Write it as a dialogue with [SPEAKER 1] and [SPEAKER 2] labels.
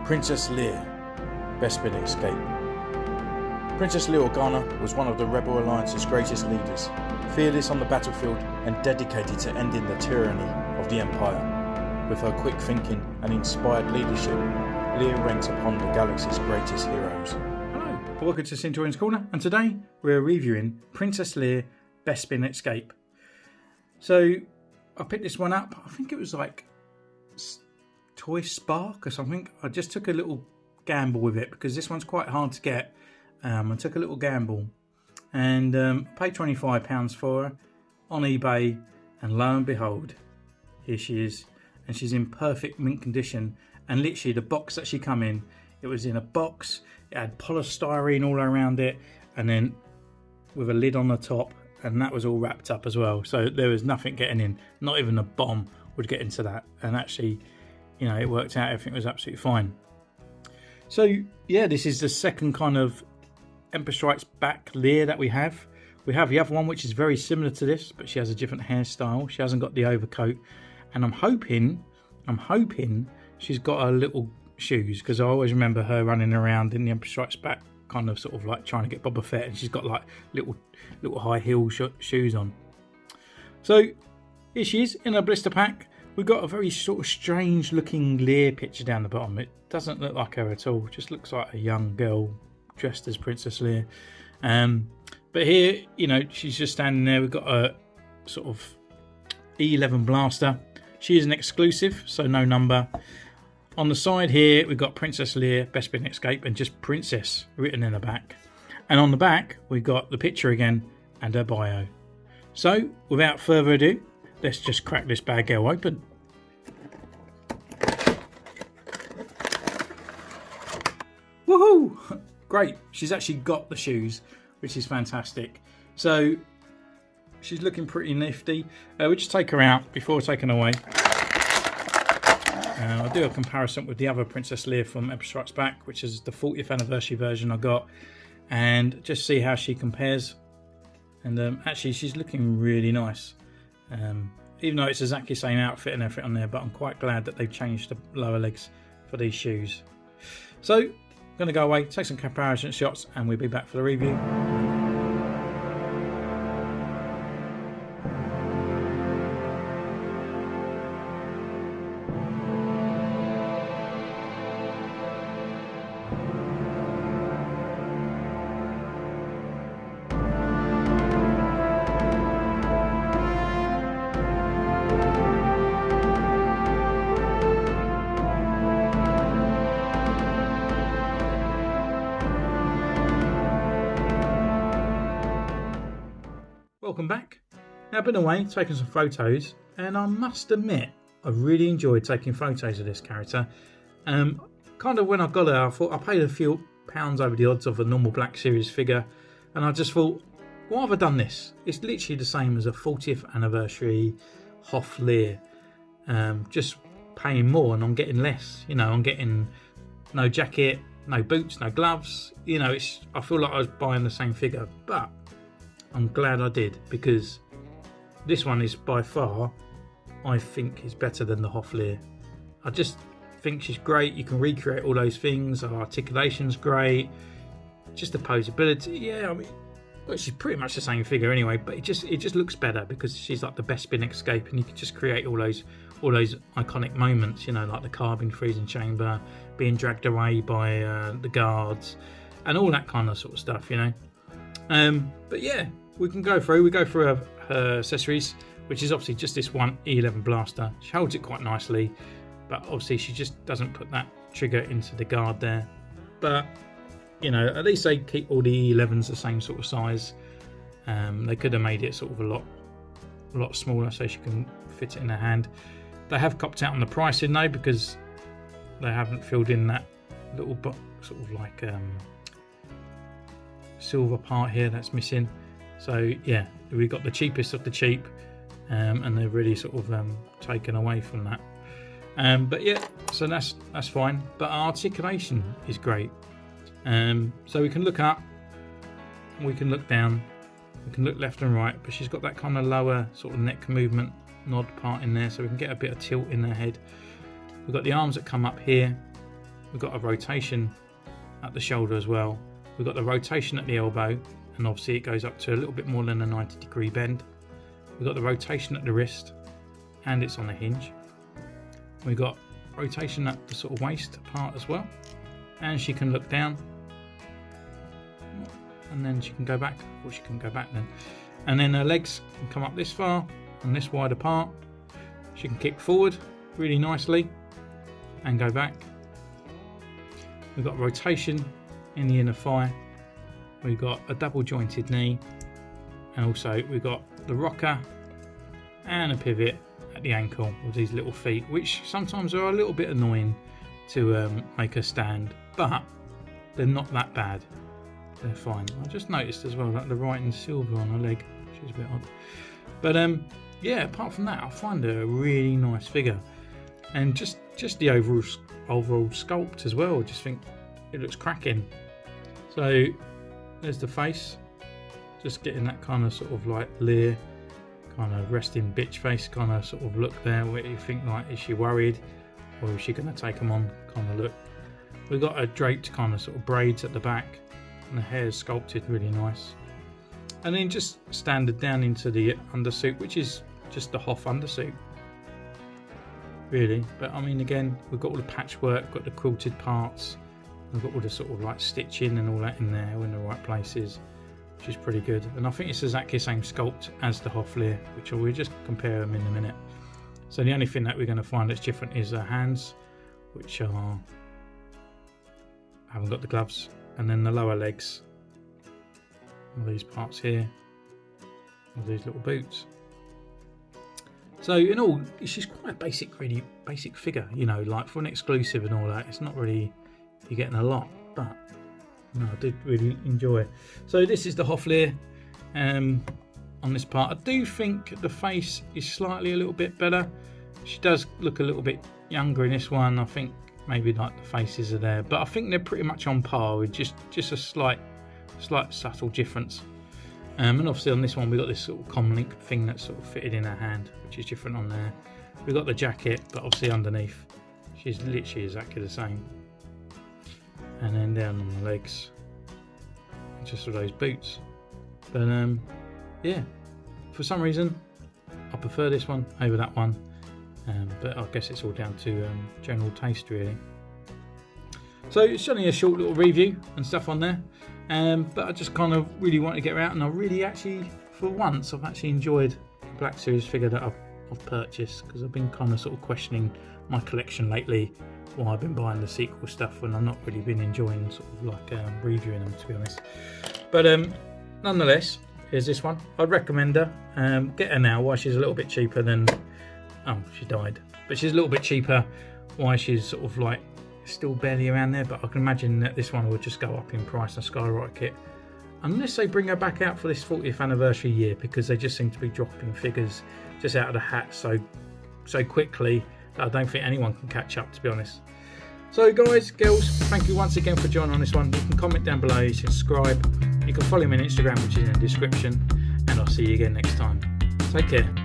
[SPEAKER 1] Princess Leia Bespin escape. Princess Leia Organa was one of the Rebel Alliance's greatest leaders, fearless on the battlefield and dedicated to ending the tyranny of the Empire. With her quick thinking and inspired leadership, Leia ranks upon the galaxy's greatest heroes.
[SPEAKER 2] Hello, welcome to Centurion's Corner, and today we're reviewing Princess Leia Bespin Escape. So I picked this one up, I think it was like toyspark or something. I just took a little gamble with it because this one's quite hard to get. I took a little gamble and paid £25 for her on eBay, and lo and behold, here she is, and she's in perfect mint condition. And literally the box that she come in, it was in a box, it had polystyrene all around it, and then with a lid on the top, and that was all wrapped up as well, so there was nothing getting in, not even a bomb would get into that. And actually, you know, it worked out, everything was absolutely fine. So yeah, this is the second kind of Emperor Strikes Back Leia that we have. We have the other one which is very similar to this, but she has a different hairstyle. She hasn't got the overcoat, and I'm hoping she's got her little shoes, because I always remember her running around in the Emperor Strikes Back, kind of sort of like trying to get Boba Fett, and she's got like little high heel shoes on. So here she is in her blister pack. We've got a very sort of strange looking Leia picture down the bottom. It doesn't look like her at all. It just looks like a young girl dressed as Princess Leia. But here, you know, she's just standing there. We've got a sort of E11 blaster. She is an exclusive, so no number. On the side here, we've got Princess Leia Bespin Escape and just Princess written in the back. And on the back, we've got the picture again and her bio. So, without further ado, let's just crack this bad girl open. Woohoo! Great, she's actually got the shoes, which is fantastic. So she's looking pretty nifty. We'll just take her out before taking her away. I'll do a comparison with the other Princess Leia from Emperor Strikes Back, which is the 40th anniversary version I got, and just see how she compares. And actually, she's looking really nice. Even though it's exactly the same outfit and everything on there, but I'm quite glad that they've changed the lower legs for these shoes. So I'm going to go away, take some comparison shots, and we'll be back for the review. Welcome back. Now, I've been away taking some photos, and I must admit I really enjoyed taking photos of this character. Kind of when I got her, I thought I paid a few pounds over the odds of a normal Black Series figure, and I just thought, why have I done this? It's literally the same as a 40th anniversary Hoth Leia, just paying more and I'm getting less. You know, I'm getting no jacket, no boots, no gloves. You know, I feel like I was buying the same figure, but I'm glad I did, because this one is by far, I think, is better than the Hoth Leia. I just think she's great. You can recreate all those things. Her articulation's great. Just the posability. Yeah, I mean, well, she's pretty much the same figure anyway, but it just looks better because she's like the Bespin Escape, and you can just create all those iconic moments. You know, like the carbine freezing chamber, being dragged away by the guards, and all that kind of sort of stuff. You know. But yeah. We go through her accessories, which is obviously just this one E11 blaster. She holds it quite nicely, but obviously she just doesn't put that trigger into the guard there. But, you know, at least they keep all the E11s the same sort of size. They could have made it sort of a lot smaller so she can fit it in her hand. They have copped out on the pricing though, because they haven't filled in that little sort of like silver part here that's missing. So yeah, we got the cheapest of the cheap, and they've really sort of taken away from that. But yeah, so that's fine. But our articulation is great. So we can look up, we can look down, we can look left and right. But she's got that kind of lower sort of neck movement nod part in there, so we can get a bit of tilt in her head. We've got the arms that come up here. we've got a rotation at the shoulder as well. We've got the rotation at the elbow, and obviously it goes up to a little bit more than a 90-degree bend. We've got the rotation at the wrist, and it's on a hinge. We've got rotation at the sort of waist part as well, and she can look down, and then she can go back, or she can go back then. And then her legs can come up this far and this wide apart. She can kick forward really nicely and go back. We've got rotation in the inner thigh. We've got a double jointed knee, and also we've got the rocker and a pivot at the ankle with these little feet, which sometimes are a little bit annoying to make her stand, but they're not that bad. They're fine. I just noticed as well that the writing silver on her leg, which is a bit odd. But yeah, apart from that, I find her a really nice figure, and just the overall sculpt as well. I just think it looks cracking. So there's the face, just getting that kind of sort of like leer, kind of resting bitch face kind of sort of look there, where you think like, is she worried or is she going to take them on kind of look. We've got a draped kind of sort of braids at the back, and the hair's sculpted really nice. And then just standard down into the undersuit, which is just the Hoff undersuit really. But I mean, again, we've got all the patchwork, got the quilted parts, we've got all the sort of like stitching and all that in there in the right places, which is pretty good. And I think it's exactly the same sculpt as the Hoff Lear, which we'll just compare them in a minute. So the only thing that we're going to find that's different is her hands, which are, haven't got the gloves, and then the lower legs, all these parts here, all these little boots. So in all, she's quite a basic, really basic figure, you know, like for an exclusive and all that. It's not really, you're getting a lot, but no, I did really enjoy it. So this is the Hoff Lear on this part. I do think the face is slightly a little bit better. She does look a little bit younger in this one. I think maybe like the faces are there, but I think they're pretty much on par with just a slight subtle difference. And obviously on this one we've got this sort of comlink thing that's sort of fitted in her hand, which is different on there. We've got the jacket, but obviously underneath she's literally exactly the same. And then down on the legs, just for those boots. But yeah, for some reason I prefer this one over that one, but I guess it's all down to general taste really. So it's only a short little review and stuff on there, but I just kind of really want to get her out, and I really actually, for once, I've actually enjoyed the Black Series figure that I've purchased, because I've been kind of sort of questioning my collection lately, why I've been buying the sequel stuff when I've not really been enjoying sort of like reviewing them, to be honest. But nonetheless, here's this one. I'd recommend her. Get her now while she's a little bit cheaper than, oh, she died, but she's a little bit cheaper while she's sort of like still barely around there. But I can imagine that this one will just go up in price and skyrocket unless they bring her back out for this 40th anniversary year, because they just seem to be dropping figures just out of the hat so quickly that I don't think anyone can catch up, to be honest. So guys, girls, thank you once again for joining on this one. You can comment down below, you can subscribe, you can follow me on Instagram, which is in the description, and I'll see you again next time. Take care.